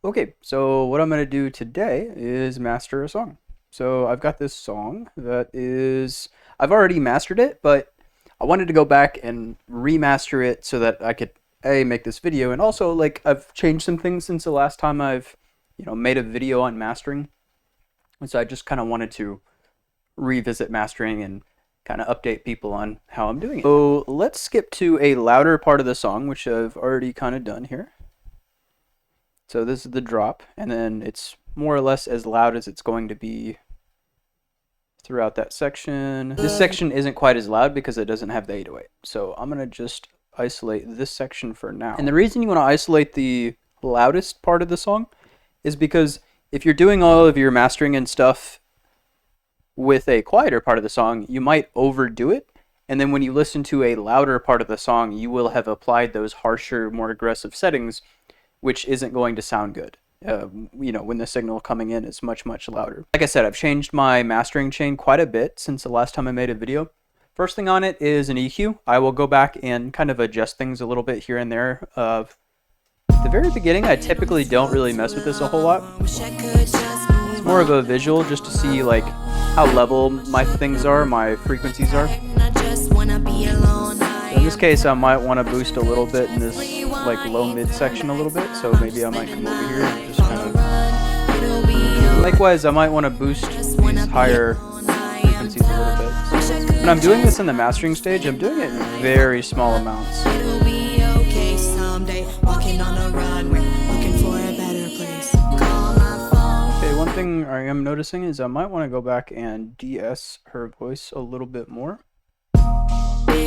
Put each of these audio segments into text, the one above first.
Okay, so what I'm going to do today is master a song. So I've got this song that is, I've already mastered it, but I wanted to go back and remaster it so that I could make this video, and also like I've changed some things since the last time I've made a video on mastering, and so I just kind of wanted to revisit mastering and kind of update people on how I'm doing it. So let's skip to a louder part of the song, which I've already kind of done here. So this is the drop, and then it's more or less as loud as it's going to be throughout that section. This section isn't quite as loud because it doesn't have the 808. So I'm going to just isolate this section for now. And the reason you want to isolate the loudest part of the song is because if you're doing all of your mastering and stuff with a quieter part of the song, you might overdo it. And then when you listen to a louder part of the song, you will have applied those harsher, more aggressive settings, which isn't going to sound good. When the signal coming in is much, much louder. Like I said, I've changed my mastering chain quite a bit since the last time I made a video. First thing on it is an EQ. I will go back and kind of adjust things a little bit here and there. At the very beginning, I typically don't really mess with this a whole lot. It's more of a visual just to see like how level my things are, my frequencies are. So in this case, I might want to boost a little bit in this like low mid section a little bit, so maybe I might come over here and just kind of likewise I might want to boost these higher frequencies a little bit. So when I'm doing this in the mastering stage, I'm doing it in very small amounts. Okay, one thing I am noticing is I might want to go back and de-ess her voice a little bit more.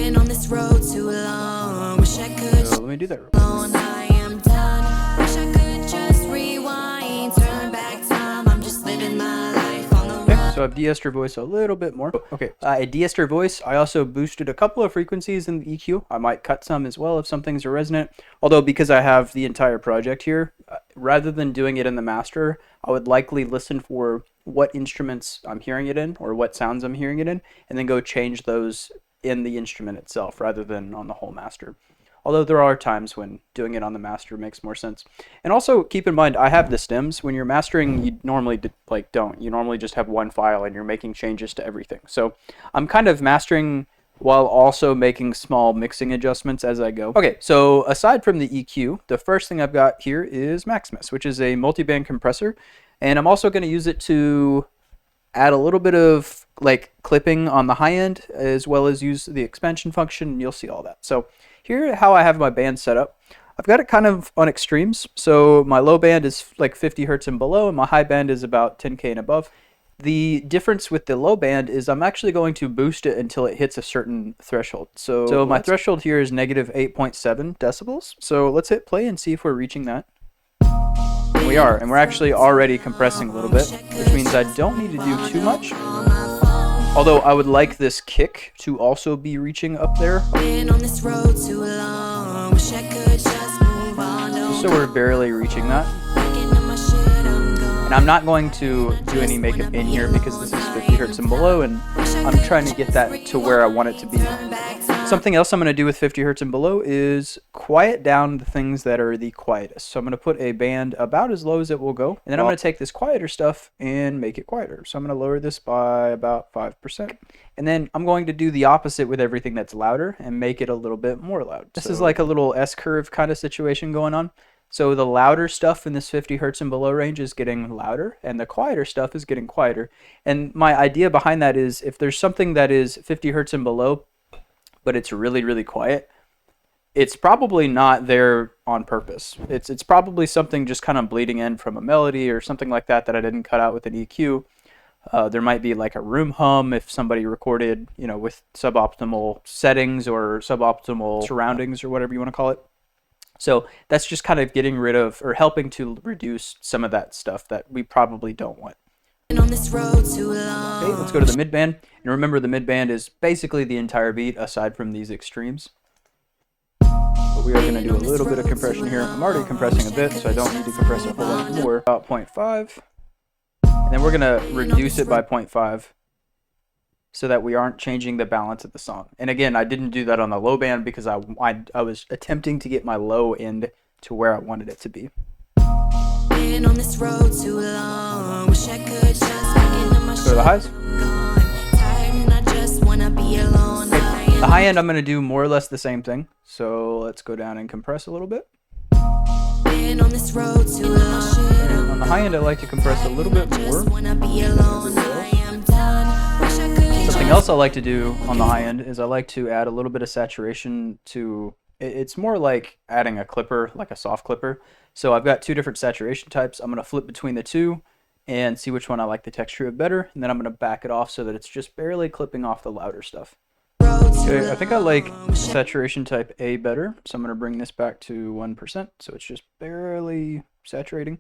On this road too long. Wish I could. So let me do that real quick. I am done. Wish I could just rewind, turn back time. I'm just living my life on the road. Okay, so I've de-essed her voice a little bit more. Okay, I de-essed her voice. I also boosted a couple of frequencies in the EQ. I might cut some as well if some things are resonant. Although because I have the entire project here, rather than doing it in the master, I would likely listen for what instruments I'm hearing it in or what sounds I'm hearing it in, and then go change those in the instrument itself rather than on the whole master. Although there are times when doing it on the master makes more sense. And also keep in mind, I have the stems. When you're mastering, you normally don't. You normally just have one file and you're making changes to everything. So I'm kind of mastering while also making small mixing adjustments as I go. Okay, so aside from the EQ, the first thing I've got here is Maximus, which is a multi-band compressor. And I'm also going to use it to add a little bit of like clipping on the high end, as well as use the expansion function, and you'll see all that. So here how I have my band set up. I've got it kind of on extremes. So my low band is like 50 hertz and below, and my high band is about 10K and above. The difference with the low band is I'm actually going to boost it until it hits a certain threshold. So my threshold here is negative 8.7 decibels. So let's hit play and see if we're reaching that. We are, and we're actually already compressing a little bit, which means I don't need to do too much. Although I would like this kick to also be reaching up there. Just so we're barely reaching that. And I'm not going to do any makeup in here because this is 50 hertz and below, and I'm trying to get that to where I want it to be. Something else I'm going to do with 50 hertz and below is quiet down the things that are the quietest. So I'm going to put a band about as low as it will go, and then I'm going to take this quieter stuff and make it quieter. So I'm going to lower this by about 5%. And then I'm going to do the opposite with everything that's louder and make it a little bit more loud. This is like a little S-curve kind of situation going on. So the louder stuff in this 50 hertz and below range is getting louder, and the quieter stuff is getting quieter. And my idea behind that is if there's something that is 50 hertz and below, but it's really, really quiet, it's probably not there on purpose. It's probably something just kind of bleeding in from a melody or something like that that I didn't cut out with an EQ. There might be like a room hum if somebody recorded, with suboptimal settings or suboptimal surroundings or whatever you want to call it. So that's just kind of getting rid of or helping to reduce some of that stuff that we probably don't want. Okay, let's go to the mid band. And remember, the mid band is basically the entire beat aside from these extremes. But we are going to do a little bit of compression here. I'm already compressing a bit, so I don't need to compress a whole lot more. About 0.5. And then we're going to reduce it by 0.5 so that we aren't changing the balance of the song. And again, I didn't do that on the low band because I was attempting to get my low end to where I wanted it to be. Been on this road too long. Wish I could just get on my Let's go to the highs. tired and I just wanna be alone. The high end, I'm going to do more or less the same thing. So let's go down and compress a little bit. Been on this road too long. And on the high end, I like to compress a little bit more. Something else I like to do on the high end is I like to add a little bit of saturation to, it's more like adding a clipper, like a soft clipper. So I've got two different saturation types. I'm going to flip between the two and see which one I like the texture of better. And then I'm going to back it off so that it's just barely clipping off the louder stuff. Okay, I think I like saturation type A better, so I'm going to bring this back to 1%, so it's just barely saturating.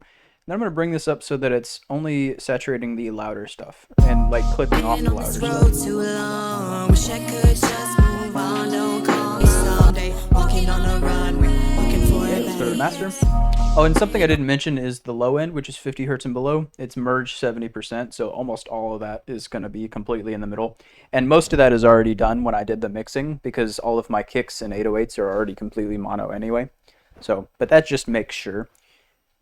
Then I'm going to bring this up so that it's only saturating the louder stuff, and like clipping off the louder stuff. Okay, let's go to the master. Oh, and something I didn't mention is the low end, which is 50 hertz and below. It's merged 70%, so almost all of that is going to be completely in the middle. And most of that is already done when I did the mixing, because all of my kicks and 808s are already completely mono anyway. So, but that just makes sure.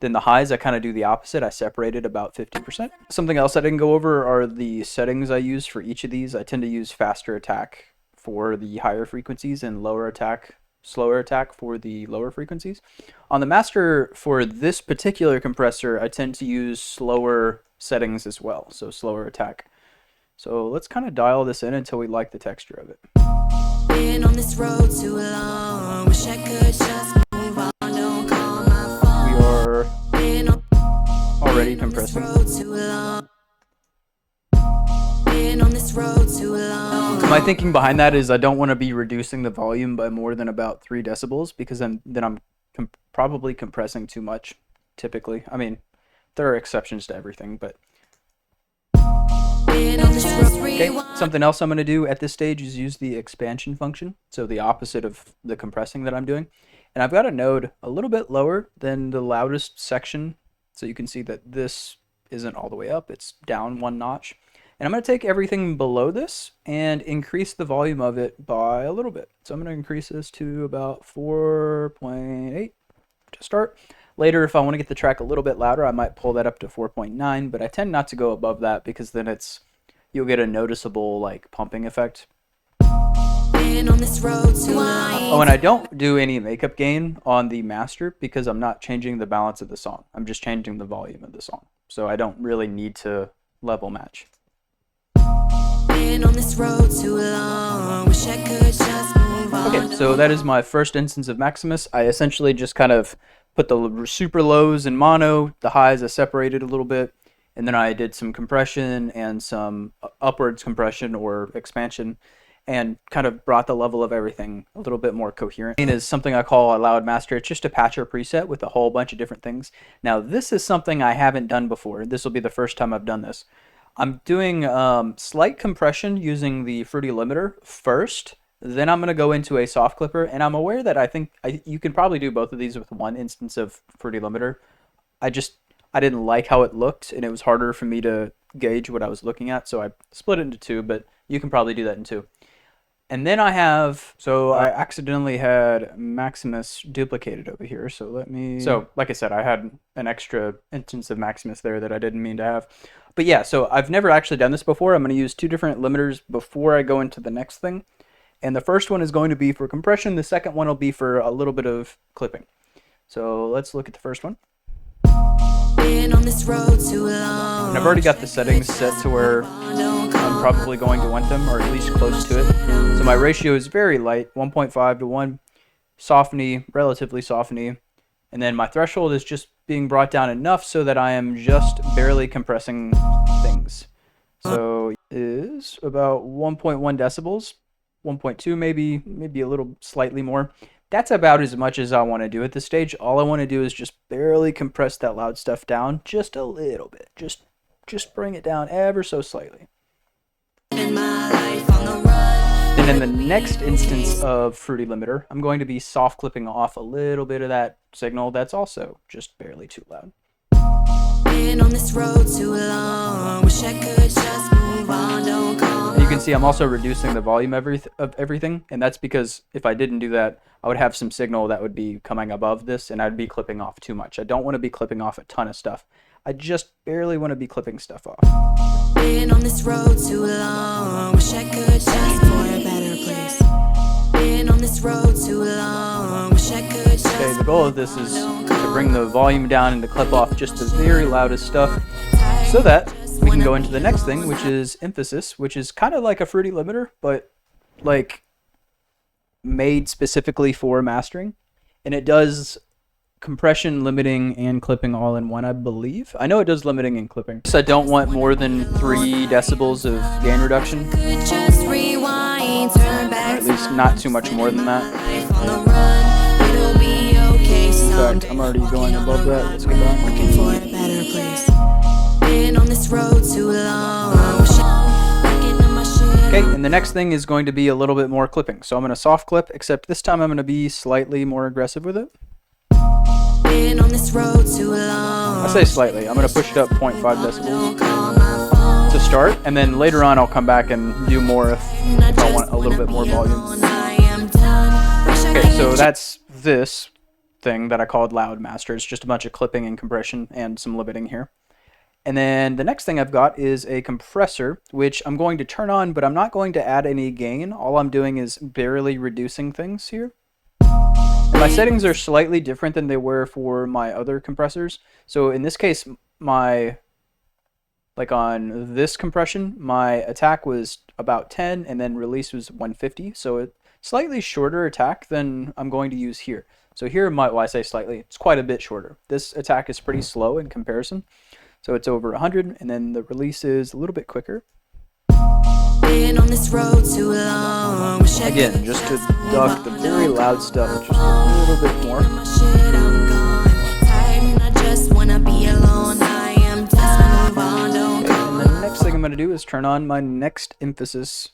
Then the highs, I kind of do the opposite. I separated about 50%. Something else I didn't go over are the settings I use for each of these. I tend to use faster attack for the higher frequencies and slower attack for the lower frequencies. On the master, for this particular compressor, I tend to use slower settings as well, so slower attack. So let's kind of dial this in until we like the texture of it. Been on this road too long. Wish I could just move on. Don't call my phone. We are already compressing. My thinking behind that is I don't want to be reducing the volume by more than about 3 decibels, because then I'm probably compressing too much, typically. I mean, there are exceptions to everything, but... Okay, something else I'm going to do at this stage is use the expansion function, so the opposite of the compressing that I'm doing. And I've got a node a little bit lower than the loudest section, so you can see that this isn't all the way up, it's down 1 notch. And I'm going to take everything below this and increase the volume of it by a little bit. So I'm going to increase this to about 4.8 to start. Later, if I want to get the track a little bit louder, I might pull that up to 4.9, but I tend not to go above that because then you'll get a noticeable like pumping effect. Oh, and I don't do any makeup gain on the master because I'm not changing the balance of the song. I'm just changing the volume of the song. So I don't really need to level match. Okay, so that is my first instance of Maximus. I essentially just kind of put the super lows in mono, the highs I separated a little bit, and then I did some compression and some upwards compression or expansion, and kind of brought the level of everything a little bit more coherent. Is something I call a loud master. It's just a patcher preset with a whole bunch of different things. Now this is something I haven't done before. This will be the first time I've done this. I'm doing slight compression using the Fruity Limiter first, then I'm going to go into a soft clipper, and I'm aware that you can probably do both of these with one instance of Fruity Limiter. I didn't like how it looked, and it was harder for me to gauge what I was looking at, so I split it into 2, but you can probably do that in 2. And then I accidentally had Maximus duplicated over here, so like I said, I had an extra instance of Maximus there that I didn't mean to have. But yeah, so I've never actually done this before. I'm going to use 2 different limiters before I go into the next thing. And the first one is going to be for compression, the second one will be for a little bit of clipping. So let's look at the first one. And I've already got the settings set to where I'm probably going to want them, or at least close to it. So my ratio is very light, 1.5 to 1, softeny, relatively softeny. And then my threshold is just being brought down enough so that I am just barely compressing things. So it is about 1.1 decibels, 1.2 maybe a little slightly more. That's about as much as I want to do at this stage. All I want to do is just barely compress that loud stuff down just a little bit. Just bring it down ever so slightly. And in the next instance of Fruity Limiter, I'm going to be soft clipping off a little bit of that signal that's also just barely too loud. Been on this road too long. Wish I could just move on. Don't call And you can see I'm also reducing the volume of everything, and that's because if I didn't do that, I would have some signal that would be coming above this, and I'd be clipping off too much. I don't want to be clipping off a ton of stuff. I just barely want to be clipping stuff off. Been on this road too long. Wish I could just for a better place. Been on this road too long. Wish I could just. Okay, the goal of this is to bring the volume down and to clip off just the very loudest stuff, so that we can go into the next thing, which is emphasis, which is kind of like a Fruity limiter, but like made specifically for mastering, and it does compression, limiting, and clipping all in one, I believe. I know it does limiting and clipping. So I don't want more than 3 decibels of gain reduction, Just rewind, turn or back. at least not too much more than that. On the run, it'll be okay In fact, someday. I'm already going above that. Let's go back. Looking for a better place. Been on this road too long. Wish I could get on my shit. Okay, and the next thing is going to be a little bit more clipping. So I'm going to soft clip, except this time I'm going to be slightly more aggressive with it. Been on this road too long. I say slightly. I'm going to push it up 0.5 decibels Don't call my phone. to start, and then later on I'll come back and do more if I want a little bit more volume. I am done. Wish I Okay, could so get that's this thing that I called loud master. It's just a bunch of clipping and compression and some limiting here. And then the next thing I've got is a compressor, which I'm going to turn on, but I'm not going to add any gain. All I'm doing is barely reducing things here. And my settings are slightly different than they were for my other compressors. So in this case, like on this compression, my attack was about 10 and then release was 150. So it's slightly shorter attack than I'm going to use here. So here, well, I say slightly, it's quite a bit shorter. This attack is pretty slow in comparison. So it's over 100, and then the release is a little bit quicker. Been on this road too long. Wish I Again, could just to duck the very loud stuff just a little bit more. my shit, I'm gone. Tired and I just wanna be alone. I am done. Move on, don't Okay, call and the next thing I'm going to do is turn on my next emphasis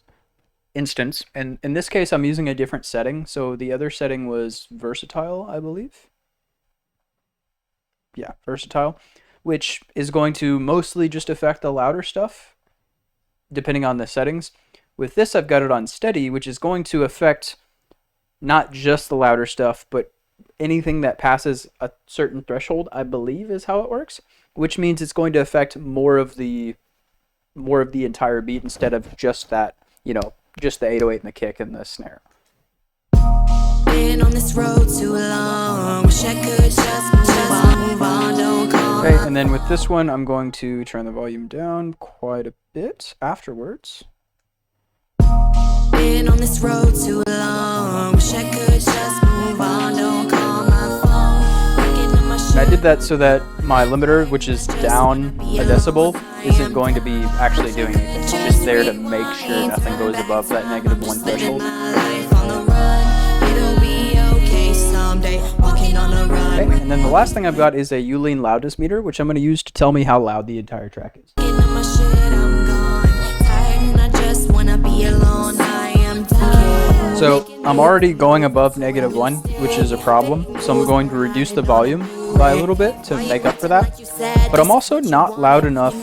instance. And in this case, I'm using a different setting. So the other setting was versatile, I believe. Yeah, versatile, which is going to mostly just affect the louder stuff, depending on the settings. With this, I've got it on steady, which is going to affect not just the louder stuff, but anything that passes a certain threshold, I believe is how it works, which means it's going to affect more of the entire beat instead of just that, just the 808 and the kick and the snare. Been on this road too long. Wish I could just move on, don't call. Okay, and then with this one, I'm going to turn the volume down quite a bit afterwards. Been on this road too long. Wish I could just move on, don't call my phone. Looking at my And I shit. did that so that my limiter, which is down a decibel, isn't going to be actually doing anything. It's just there to make sure nothing goes above that -1 threshold. My life on the run. It'll be okay someday. Walking on a run. Okay, and then the last thing I've got is a Uline loudness meter, which I'm going to use to tell me how loud the entire track is. Getting on my shit, I'm gone. Tired and I just wanna be alone. I am done. So I'm already going above -1, which is a problem. So I'm going to reduce the volume by a little bit to make up for that. But I'm also not loud enough.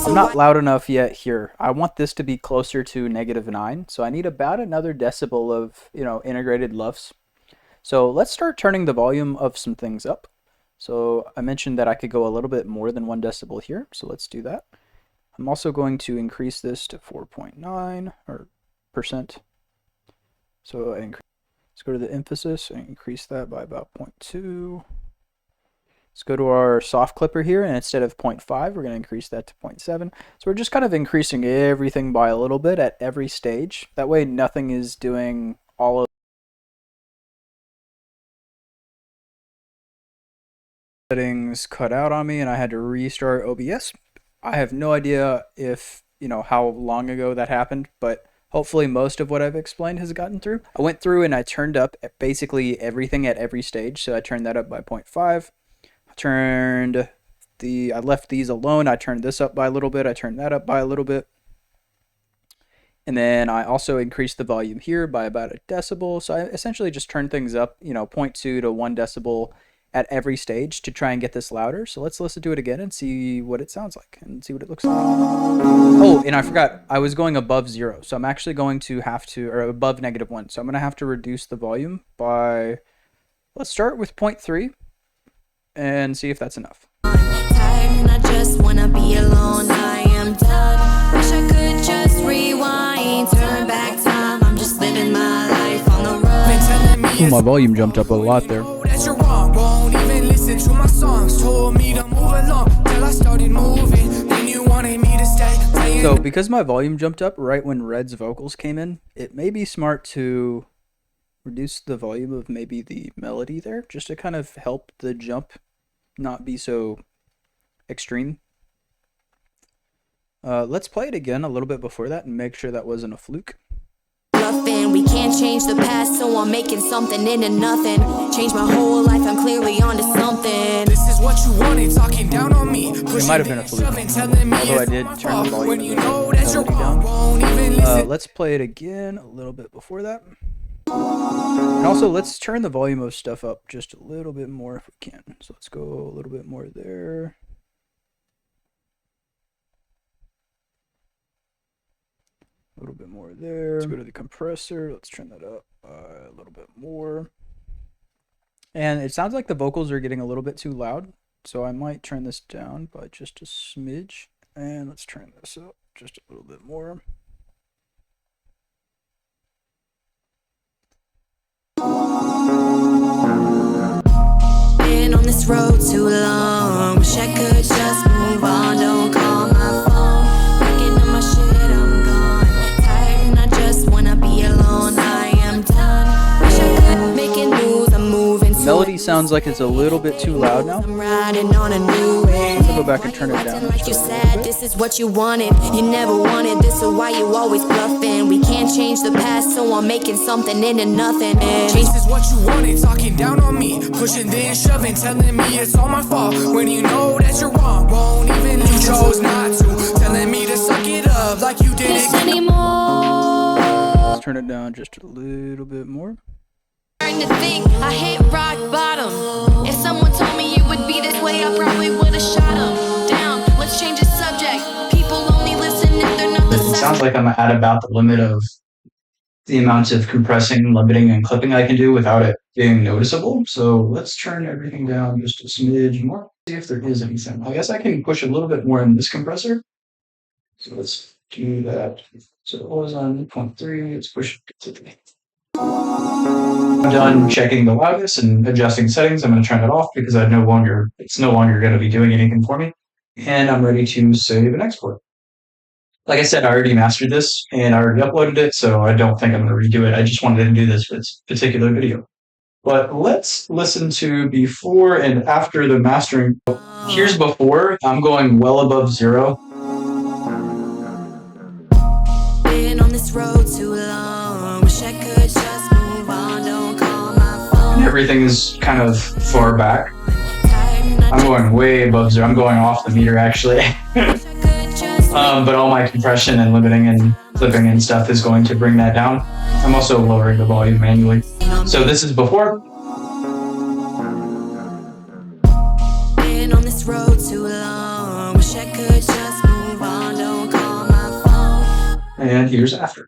I'm not loud enough yet here. I want this to be closer to -9. So I need about another decibel of, integrated LUFS. So let's start turning the volume of some things up. So I mentioned that I could go a little bit more than 1 decibel here. So let's do that. I'm also going to increase this to 4.9 or percent. So let's go to the emphasis and increase that by about 0.2. Let's go to our soft clipper here, and instead of 0.5, we're going to increase that to 0.7. So we're just kind of increasing everything by a little bit at every stage. That way nothing is doing all of the settings cut out on me, and I had to restart OBS. I have no idea if, how long ago that happened, but hopefully most of what I've explained has gotten through. I went through and I turned up basically everything at every stage. So I turned that up by 0.5. I left these alone. I turned this up by a little bit. I turned that up by a little bit. And then I also increased the volume here by about a decibel. So I essentially just turned things up, 0.2 to 1 decibel at every stage to try and get this louder. So let's listen to it again and see what it sounds like and see what it looks like. Oh, and I forgot, I was going above 0. So I'm actually going to have to, or above -1. So I'm going to have to reduce the volume by, let's start with 0.3 and see if that's enough. I just wanna be alone, I am done. Wish I could just rewind, turn back time. I'm just living my life on the run. Ooh, my volume jumped up a lot there. That you're wrong, won't even listen to my songs. Told me to move along till I started moving. Then you wanted me to stay playing. So because my volume jumped up right when Red's vocals came in, it may be smart to reduce the volume of maybe the melody there, just to kind of help the jump not be so extreme. Let's play it again a little bit before that and make sure that wasn't a fluke. We can't change the past, so I'm making something into nothing. Change my whole life, I'm clearly onto something. This is what you wanted, talking down on me. It might have been a fluke, although I did turn the volume of the melody down. Let's play it again a little bit before that. And also, let's turn the volume of stuff up just a little bit more if we can. So let's go a little bit more there. A little bit more there. Let's go to the compressor. Let's turn that up a little bit more. And it sounds like the vocals are getting a little bit too loud. So I might turn this down by just a smidge. And let's turn this up just a little bit more. Been on this road too long. Wish I could just move on. Don't call my phone. Looking at my shit, I'm gone. Tired and I just wanna be alone. I am done. Wish I could making moves. I'm moving. Melody sounds like it's a little bit too loud now. I'm riding on a new way. Let's go back and turn it down. Like you said, this is what you wanted. You never wanted this, so why you always bluffing? We can't change the past, so I'm making something into nothing. Change is what you wanted, talking down on me, pushing then shoving, telling me it's all my fault when you know that you're wrong. Won't even you chose not to, telling me to suck it up like you didn't anymore. Let's turn it down just a little bit more. To think I hit rock bottom. If someone told me it would be this way, I probably would have shot them down. Let's change the subject. People only listen if they're not the It sounds like I'm at about the limit of the amount of compressing, limiting, and clipping I can do without it being noticeable. So let's turn everything down just a smidge more. See if there is anything. I guess I can push a little bit more in this compressor. So let's do that. So it was on 0.3. Let's push it to 3. I'm done checking the loudness and adjusting settings. I'm going to turn it off because it's no longer going to be doing anything for me. And I'm ready to save and export. Like I said, I already mastered this and I already uploaded it, so I don't think I'm going to redo it. I just wanted to do this for this particular video. But let's listen to before and after the mastering. Here's before. I'm going well above 0. Been on this road too long. Wish I could just move on. Don't call my phone. Everything is kind of far back. I'm going way above 0. I'm going off the meter actually. But all my compression and limiting and clipping and stuff is going to bring that down. I'm also lowering the volume manually. So this is before. Been on this road too long. Wish I could just move on. Don't call my phone. And here's after.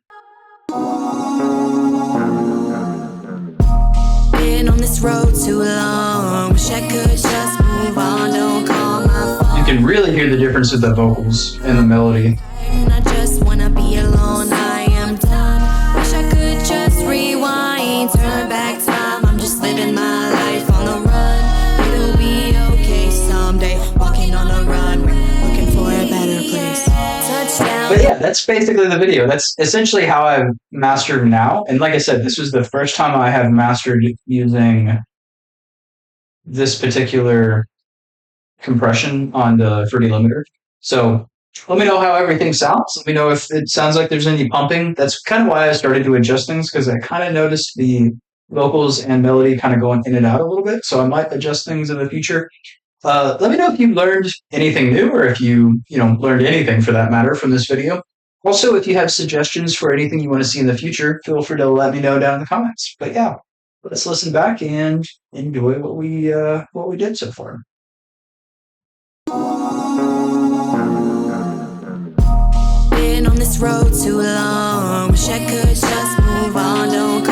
Been on this road too long. Wish I could just move on. Don't call my phone. You can really hear the difference with the vocals and the melody. I just wanna be alone. I am done. Wish I could just rewind, turn back time. I'm just living my life on the run. It'll be okay someday. Walking on a runway, looking for a better place. Touchdown. But yeah, that's basically the video. That's essentially how I've mastered now. And like I said, this was the first time I have mastered using this particular compression on the fruity limiter. So let me know how everything sounds. Let me know if it sounds like there's any pumping. That's kind of why I started to adjust things, because I kind of noticed the vocals and melody kind of going in and out a little bit. So I might adjust things in the future. Let me know if you learned anything new, or if you learned anything for that matter from this video. Also, if you have suggestions for anything you want to see in the future, feel free to let me know down in the comments. But yeah, let's listen back and enjoy what we did so far. Been on this road too long. Wish I could just move on. Don't